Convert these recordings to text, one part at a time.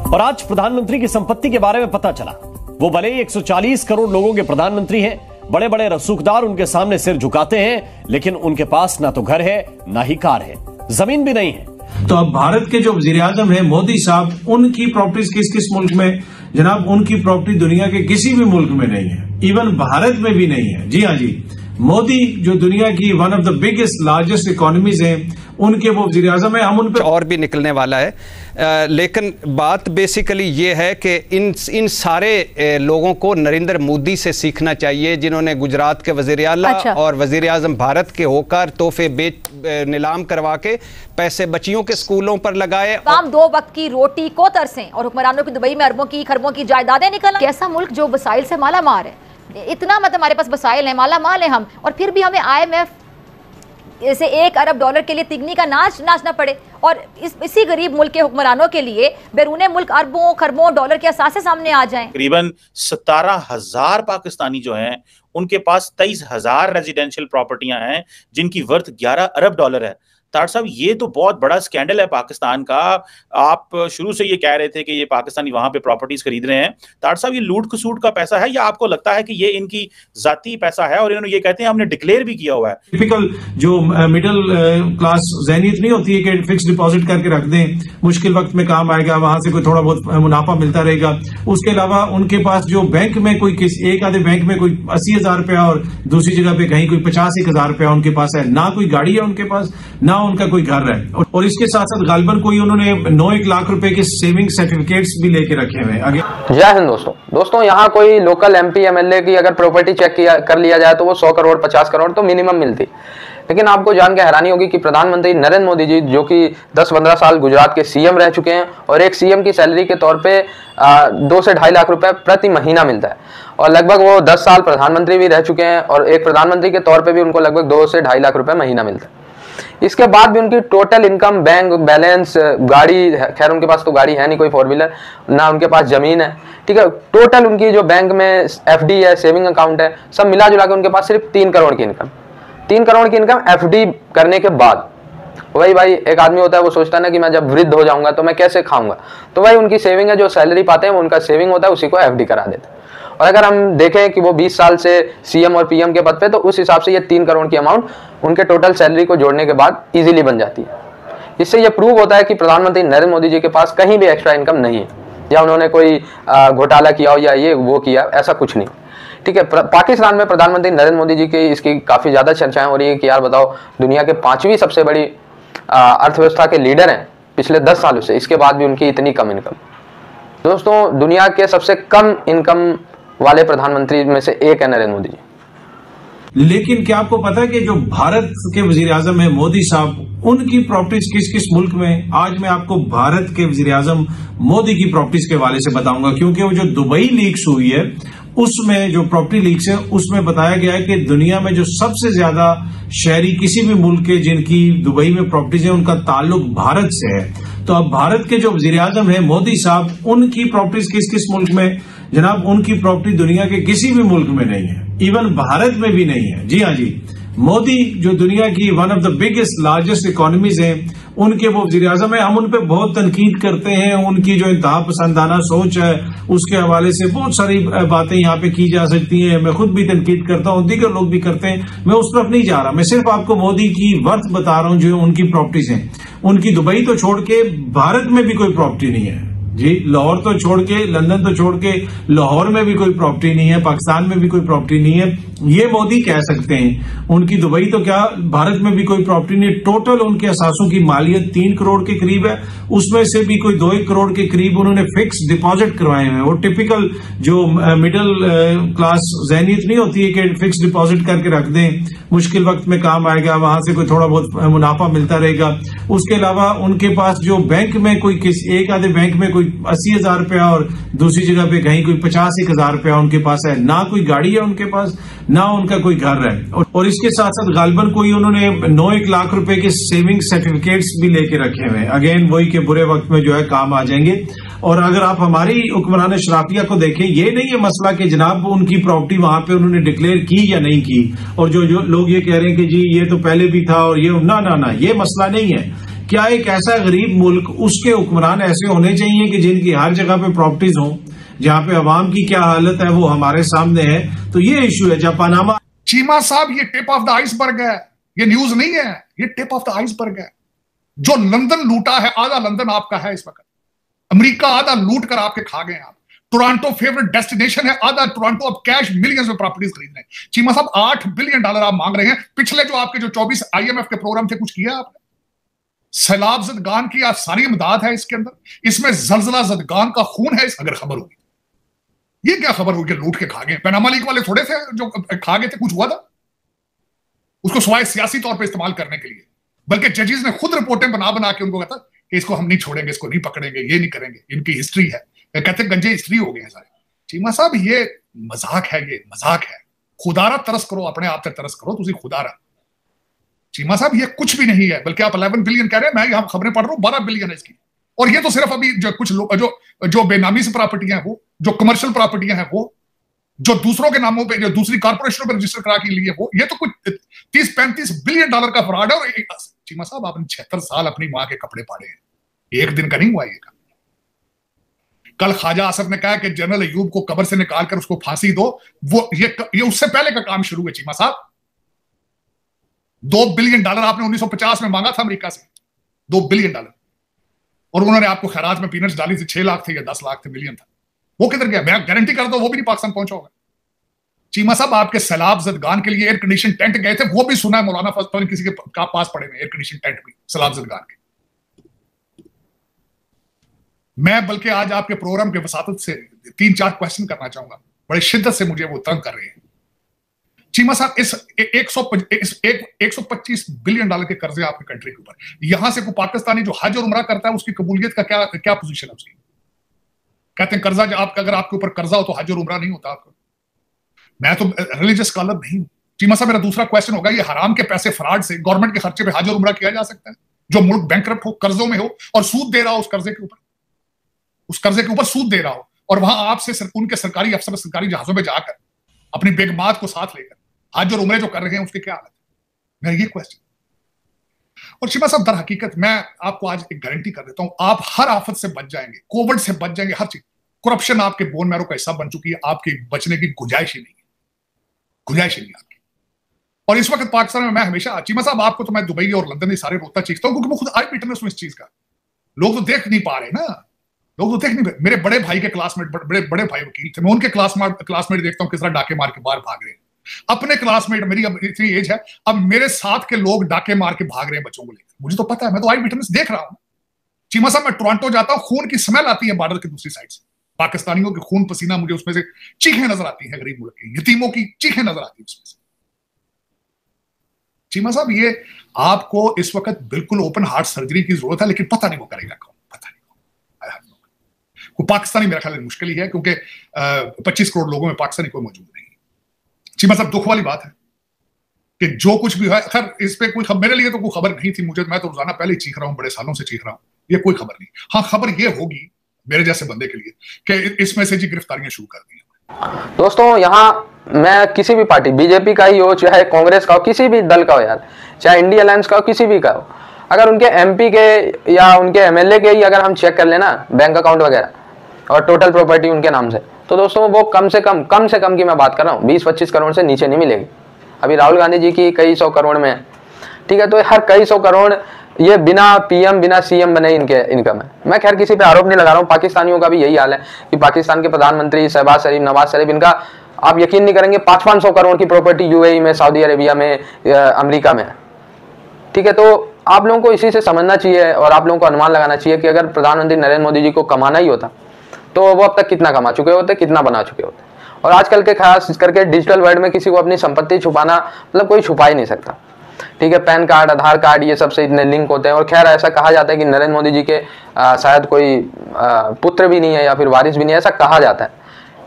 और आज प्रधानमंत्री की संपत्ति के बारे में पता चला। वो भले ही 140 करोड़ लोगों के प्रधानमंत्री हैं, बड़े बड़े रसूखदार उनके सामने सिर झुकाते हैं, लेकिन उनके पास ना तो घर है ना ही कार है, जमीन भी नहीं है। तो अब भारत के जो वजीर आजम है मोदी साहब, उनकी प्रॉपर्टीज किस किस मुल्क में? जनाब, उनकी प्रॉपर्टी दुनिया के किसी भी मुल्क में नहीं है, इवन भारत में भी नहीं है। जी हाँ जी, मोदी जो दुनिया की one of the biggest largest economies हैं, उनके वो वजीर आजम है। हम उन पर और भी निकलने वाला है, लेकिन बात बेसिकली ये है कि इन सारे लोगों को नरेंद्र मोदी से सीखना चाहिए, जिन्होंने गुजरात के वजीर आला और वजीर आजम भारत के होकर तोहफे नीलाम करवा के पैसे बच्चियों के स्कूलों पर लगाए। तमाम 2 वक्त की रोटी को तरसें और हुक्मरानों की दुबई में अरबों की खरबों की जायदादें निकल। कैसा मुल्क जो वसाइल से माला माल है, इतना मतलब हमारे पास वसाइल है, माला माल है हम, और फिर भी हमें IMF जैसे $1 अरब के लिए तिगनी का नाच नाचना पड़े, और इसी गरीब मुल्क के हुक्मरानों के लिए बैरूने मुल्क अरबों खरबों डॉलर के असासे सामने आ जाएं। करीबन 17,000 पाकिस्तानी जो हैं उनके पास 23,000 रेजिडेंशियल प्रॉपर्टियां हैं जिनकी वर्थ $11 अरब है। तार साहब, ये तो बहुत बड़ा स्कैंडल है पाकिस्तान का। आप शुरू से ये कह रहे थे कि ये पाकिस्तानी वहां पे प्रॉपर्टीज खरीद रहे हैं। तार साहब, ये लूट खसूट का पैसा है या आपको लगता है कि ये इनकी जाती पैसा है और इन्होंने ये कहते हैं हमने डिक्लेयर भी किया हुआ है? टिपिकल जो मिडिल क्लास ज़हनियत नहीं होती है कि फिक्स डिपॉजिट करके रख दें, मुश्किल वक्त में काम आएगा, वहां से कोई थोड़ा बहुत मुनाफा मिलता रहेगा। उसके अलावा उनके पास जो बैंक में कोई एक आधे बैंक में कोई 80,000 रुपया और दूसरी जगह पे कहीं कोई 50-1,000 रुपया उनके पास है, ना कोई गाड़ी है उनके पास, ना उनका कोई घर है, और इसके साथ साथ गालिबन कोई उन्होंने 9-1 लाख रुपए के सेविंग सर्टिफिकेट्स भी लेके रखे हुए हैं। जय हिंद दोस्तों, यहाँ कोई लोकल MP MLA की अगर प्रॉपर्टी चेक कर लिया जाए तो वो 100 करोड़ 50 करोड़ तो मिनिमम मिलती। लेकिन आपको जान के हैरानी होगी कि प्रधानमंत्री नरेंद्र मोदी जी, जो कि 10-15 साल गुजरात के CM रह चुके हैं, और एक CM की सैलरी के तौर पे 2 से 2.5 लाख रुपए प्रति महीना मिलता है, और लगभग वो 10 साल प्रधानमंत्री भी रह चुके हैं, और एक प्रधानमंत्री के तौर पे भी उनको लगभग 2 से 2.5 लाख रुपए महीना मिलता है। इसके बाद भी उनकी टोटल इनकम, बैंक बैलेंस, गाड़ी, खैर उनके पास तो गाड़ी है नहीं कोई 4 व्हीलर, ना उनके पास जमीन है, ठीक है, टोटल उनकी जो बैंक में FD है, सेविंग अकाउंट है, सब मिला जुला के उनके पास सिर्फ 3 करोड़ की इनकम। 3 करोड़ की इनकम FD करने के बाद। वही भाई, एक आदमी होता है वो सोचता है ना कि मैं जब वृद्ध हो जाऊंगा तो मैं कैसे खाऊंगा, तो भाई उनकी सेविंग है, जो सैलरी पाते हैं वो उनका सेविंग होता है, उसी को FD करा देते हैं। और अगर हम देखें कि वो 20 साल से CM और PM के पद पे, तो उस हिसाब से ये 3 करोड़ की अमाउंट उनके टोटल सैलरी को जोड़ने के बाद इजीली बन जाती है। इससे ये प्रूव होता है कि प्रधानमंत्री नरेंद्र मोदी जी के पास कहीं भी एक्स्ट्रा इनकम नहीं है, या उन्होंने कोई घोटाला किया हो या ये वो किया, ऐसा कुछ नहीं, ठीक है। पाकिस्तान में प्रधानमंत्री नरेंद्र मोदी जी की इसकी काफी ज्यादा चर्चाएं हो रही है कि यार बताओ, दुनिया के 5वीं सबसे बड़ी अर्थव्यवस्था के लीडर हैं पिछले 10 सालों से, इसके बाद भी उनकी इतनी कम इनकम। दोस्तों, दुनिया के सबसे कम इनकम वाले प्रधानमंत्री में से एक है नरेंद्र मोदी जी। लेकिन क्या आपको पता है कि जो भारत के वजीर आजम है मोदी साहब, उनकी प्रॉपर्टीज किस किस मुल्क में? आज मैं आपको भारत के वजीर आजम मोदी की प्रॉपर्टीज के हवाले से बताऊंगा, क्योंकि वो जो दुबई लीक्स हुई है, उसमें जो प्रॉपर्टी लीक्स है, उसमें बताया गया है कि दुनिया में जो सबसे ज्यादा शहरी किसी भी मुल्क के जिनकी दुबई में प्रॉपर्टीज है, उनका ताल्लुक भारत से है। तो अब भारत के जो वजीर आजम है मोदी साहब, उनकी प्रॉपर्टीज किस किस मुल्क में? जनाब, उनकी प्रॉपर्टी दुनिया के किसी भी मुल्क में नहीं है, इवन भारत में भी नहीं है। जी हाँ जी, मोदी जो दुनिया की one of the biggest largest economies हैं, उनके वो वजीर आजम है। हम उन पर बहुत तनकीद करते हैं, उनकी जो इंतहा पसंदाना सोच है उसके हवाले से बहुत सारी बातें यहाँ पे की जा सकती हैं। मैं खुद भी तनकीद करता हूँ, दीगर लोग भी करते हैं, मैं उस तरफ नहीं जा रहा। मैं सिर्फ आपको मोदी की वर्थ बता रहा हूँ जो उनकी प्रॉपर्टीज हैं। उनकी दुबई तो छोड़ के भारत में भी कोई प्रॉपर्टी नहीं है जी। लाहौर तो छोड़ के, लंदन तो छोड़ के, लाहौर में भी कोई प्रॉपर्टी नहीं है, पाकिस्तान में भी कोई प्रॉपर्टी नहीं है, ये मोदी कह सकते हैं। उनकी दुबई तो क्या, भारत में भी कोई प्रॉपर्टी नहीं। टोटल उनके असासों की मालियत 3 करोड़ के करीब है, उसमें से भी कोई 2-1 करोड़ के करीब उन्होंने फिक्स डिपॉजिट करवाए हुए हैं। वो टिपिकल जो मिडिल क्लास ज़हनियत नहीं होती है कि फिक्स डिपॉजिट करके रख दें, मुश्किल वक्त में काम आएगा, वहां से कोई थोड़ा बहुत मुनाफा मिलता रहेगा। उसके अलावा उनके पास जो बैंक में कोई एक आधे बैंक में कोई 80,000 रुपया और दूसरी जगह पे कहीं कोई 50-1,000 रुपया उनके पास है, ना कोई गाड़ी है उनके पास, ना उनका कोई घर है। और इसके साथ साथ गालिबन कोई उन्होंने 9-1 लाख रुपए के सेविंग सर्टिफिकेट्स भी लेके रखे हुए हैं। अगेन वही के बुरे वक्त में जो है काम आ जाएंगे। और अगर आप हमारी हुक्मरान शराफिया को देखें, ये नहीं है मसला कि जनाब उनकी प्रॉपर्टी वहां पे उन्होंने डिक्लेयर की या नहीं की, और जो लोग ये कह रहे हैं कि जी ये तो पहले भी था और ये ना, ये मसला नहीं है। क्या एक ऐसा गरीब मुल्क, उसके हुक्मरान ऐसे होने चाहिए कि जिनकी हर जगह पे प्रॉपर्टीज हों, जहां पे अवाम की क्या हालत है वो हमारे सामने है। तो ये इशू है। जब पनामा चीमा साहब, ये टिप ऑफ द आइसबर्ग है, ये न्यूज नहीं है, ये टिप ऑफ द आइसबर्ग है। जो लंदन लूटा है, आधा लंदन आपका है इस वक्त। अमेरिका आधा लूट कर आपके खा गए आप। टोरंटो फेवरेट डेस्टिनेशन है, आधा टोरंटो अब कैश मिलियंस में प्रॉपर्टीज खरीद रहे हैं। चीमा साहब $8 बिलियन आप मांग रहे हैं। पिछले जो आपके जो 24 IMF के प्रोग्राम थे, कुछ किया आपने? सैलाब जदगान की सारी इमदाद है इसके अंदर, इसमें जलजला जदगान का खून है। इस अगर खबर होगी, ये क्या खबर हुई कि लूट के खा गए? पनामा लीक वाले थोड़े थे जो खा गए थे, कुछ हुआ था उसको सिवाय सियासी तौर पे इस्तेमाल करने के लिए। बल्कि जजेस ने खुद रिपोर्टें बना बना के उनको कहता कि इसको हम नहीं छोड़ेंगे, इसको नहीं पकड़ेंगे, ये नहीं करेंगे, इनकी हिस्ट्री है। कहते गंजे हिस्ट्री हो गए हैं सारे। चीमा साहब ये मजाक है, ये मजाक है। खुदारा तरस करो, अपने आप से तरस करो, तुझे खुदारा। चीमा साहब ये कुछ भी नहीं है, बल्कि आप 11 बिलियन कह रहे हैं, मैं यहां खबरें पढ़ रहा हूं 12 बिलियन है इसकी। और ये तो सिर्फ अभी जो कुछ लोग जो बेनामी से प्रॉपर्टियां हैं वो, जो कमर्शियल प्रॉपर्टियां हैं वो, जो दूसरों के नामों पे, जो दूसरी कारपोरेशनों पर रजिस्टर करा के लिए वो, ये तो कुछ 30-35 बिलियन डॉलर का फ्रॉड है। और चीमा साहब आपने 76 साल अपनी मां के कपड़े पाड़े हैं, एक दिन का नहीं हुआ ये काम। कल ख्वाजा आसफ ने कहा कि जनरल अयूब को कब्र से निकालकर उसको फांसी दो, वो ये उससे पहले का काम शुरू है। चीमा साहब $2 बिलियन आपने 1950 में मांगा था अमेरिका से, $2 बिलियन, और उन्होंने आपको खैरात में पीनट्स डाली थी। 6 लाख थे या 10 लाख थे, मिलियन था, वो किधर गया? मैं गारंटी करता हूं वो भी नहीं पाकिस्तान पहुंचा होगा। चीमा साहब आपके सैलाब जदगान के लिए एयर कंडीशन टेंट गए थे, वो भी सुना है मौलाना फजल किसी के पास पड़े हुए एयर कंडीशन टेंट भी सैलाब जदगान के। मैं बल्कि आज आपके प्रोग्राम के वसातत से 3-4 क्वेश्चन करना चाहूंगा, बड़े शिद्दत से मुझे वो तंग कर रहे हैं। चीमा साहब इस 125 बिलियन डॉलर के कर्जे आपकी कंट्री के ऊपर, यहां से कोई पाकिस्तानी जो हज और उमरा करता है उसकी कबूलियत का क्या पोजीशन है उसकी? कहते हैं कर्जा अगर आपके ऊपर कर्जा हो तो हज और उमरा नहीं होता आपको। मैं तो रिलीजियस स्कॉलर नहीं हूं। चीमा साहब मेरा दूसरा क्वेश्चन होगा, ये हराम के पैसे फ्रॉड से गवर्नमेंट के खर्चे पे हज और उमरा किया जा सकता है? जो मुल्क बैंकरप्ट हो, कर्जों में हो और सूद दे रहा हो, उस कर्जे के ऊपर सूद दे रहा हो, और वहां आपसे उनके सरकारी अफसर सरकारी जहाजों में जाकर अपनी बेगमात को साथ लेकर हज और उमरे जो कर रहे हैं उसकी क्या हालत है? मेरा ये क्वेश्चन। और चीमा साहब दर हकीकत मैं आपको आज एक गारंटी कर देता हूं, आप हर आफत से बच जाएंगे, कोविड से बच जाएंगे, हर चीज। करप्शन आपके बोन मैरो का हिस्सा बन चुकी है, आपकी बचने की गुंजाइश ही नहीं है, गुंजाइश ही नहीं आपकी। और इस वक्त पाकिस्तान में मैं हमेशा, चीमा साहब आपको तो मैं दुबई और लंदन सारे रोता चीखता हूं, क्योंकि मैं खुद आई विटनेस हूं इस चीज का। लोग तो देख नहीं पा रहे ना, लोग तो देख नहीं। मेरे बड़े भाई के क्लासमेट, बड़े भाई वकील थे, मैं उनके क्लासमेट देखता हूं किस तरह डाके मार के बाहर भाग रहे हैं। अपने क्लासमेट, मेरी अब इतनी एज है, अब मेरे साथ के लोग डाके मार के भाग रहे हैं बच्चों को लेकर। मुझे तो पता है, मैं तो आई विटनेस देख रहा हूं। चीमा साहब मैं टोरंटो जाता हूं, खून की स्मेल आती है बॉर्डर की दूसरी साइड से, पाकिस्तानियों के खून पसीना मुझे उसमें से चीखें नजर आती है, गरीब मुल्क के यतीमों की चीखें नजर आती है उसमें से। चीमा साहब ये आपको इस वक्त बिल्कुल ओपन हार्ट सर्जरी की जरूरत है, लेकिन पता नहीं वो करेगा कौन, पता नहीं कौन। पाकिस्तानी मेरा ख्याल है मुश्किल ही है, क्योंकि 25 करोड़ लोगों में पाकिस्तानी कोई मौजूद नहीं। चीमा साहब दुख वाली बात है कि जो कुछ भी है, खैर इस पे कोई मेरे लिए तो कोई खबर नहीं थी, मैं तो रोजाना पहले ही चीख रहा हूं, बड़े सालों से चीख रहा हूं, ये कोई खबर नहीं। हाँ खबर ये होगी मेरे जैसे बंदे के लिए कि इसमें से जी गिरफ्तारियां शुरू कर दी। दोस्तों यहाँ मैं किसी भी पार्टी, बीजेपी का ही हो, चाहे कांग्रेस का हो, किसी भी दल का हो यार, चाहे इंडिया अलायंस का हो, किसी भी का हो, अगर उनके MP के या उनके MLA के ही अगर हम चेक कर लेना बैंक अकाउंट वगैरह और टोटल प्रॉपर्टी उनके नाम से, तो दोस्तों वो कम से कम की मैं बात कर रहा हूँ 20-25 करोड़ से नीचे नहीं मिलेगी। अभी राहुल गांधी जी की कई सौ करोड़ में है, ठीक है, तो हर कई सौ करोड़ ये बिना PM बिना CM बने इनके इनकम है। मैं खैर किसी पे आरोप नहीं लगा रहा हूँ, पाकिस्तानियों का भी यही हाल है कि पाकिस्तान के प्रधानमंत्री शहबाज शरीफ, नवाज शरीफ, इनका आप यकीन नहीं करेंगे 500-500 करोड़ की प्रॉपर्टी UAE में, सऊदी अरेबिया में, अमेरिका में, ठीक है। तो आप लोगों को इसी से समझना चाहिए और आप लोगों को अनुमान लगाना चाहिए कि अगर प्रधानमंत्री नरेंद्र मोदी जी को कमाना ही होता तो वो अब तक कितना कमा चुके होते, कितना बना चुके होते। और आजकल के खास करके डिजिटल वर्ल्ड में किसी को अपनी संपत्ति छुपाना मतलब कोई छुपा ही नहीं सकता, ठीक है। पैन कार्ड, आधार कार्ड, ये सबसे इतने लिंक होते हैं। और खैर ऐसा कहा जाता है कि नरेंद्र मोदी जी के शायद कोई पुत्र भी नहीं है या फिर वारिस भी नहीं है, ऐसा कहा जाता है,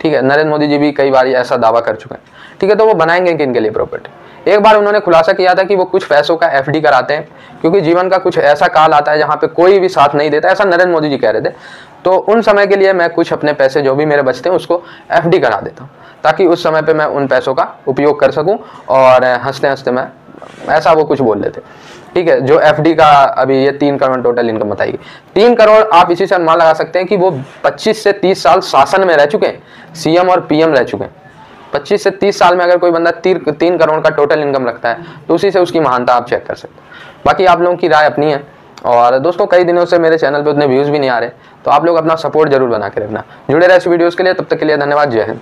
ठीक है। नरेंद्र मोदी जी भी कई बार ऐसा दावा कर चुके हैं, ठीक है। तो वो बनाएंगे किनके लिए प्रॉपर्टी? एक बार उन्होंने खुलासा किया था कि वो कुछ पैसों का FD कराते हैं, क्योंकि जीवन का कुछ ऐसा काल आता है जहाँ पे कोई भी साथ नहीं देता, ऐसा नरेंद्र मोदी जी कह रहे थे। तो उन समय के लिए मैं कुछ अपने पैसे जो भी मेरे बचते हैं उसको FD करा देता हूँ, ताकि उस समय पे मैं उन पैसों का उपयोग कर सकूं और हंसते हंसते मैं ऐसा वो कुछ बोल रहे थे, ठीक है। जो FD का अभी ये 3 करोड़ टोटल इनकम बताएगी, 3 करोड़ आप इसी से अनुमान लगा सकते हैं कि वो 25 से 30 साल शासन में रह चुके हैं, CM और PM रह चुके हैं। 25 से 30 साल में अगर कोई बंदा 3 करोड़ का टोटल इनकम रखता है तो उसी से उसकी महानता आप चेक कर सकते हैं। बाकी आप लोगों की राय अपनी है। और दोस्तों कई दिनों से मेरे चैनल पे उतने व्यूज़ भी नहीं आ रहे, तो आप लोग अपना सपोर्ट जरूर बना के रखना। जुड़े रहे इस वीडियोज़ के लिए, तब तक के लिए धन्यवाद। जय हिंद।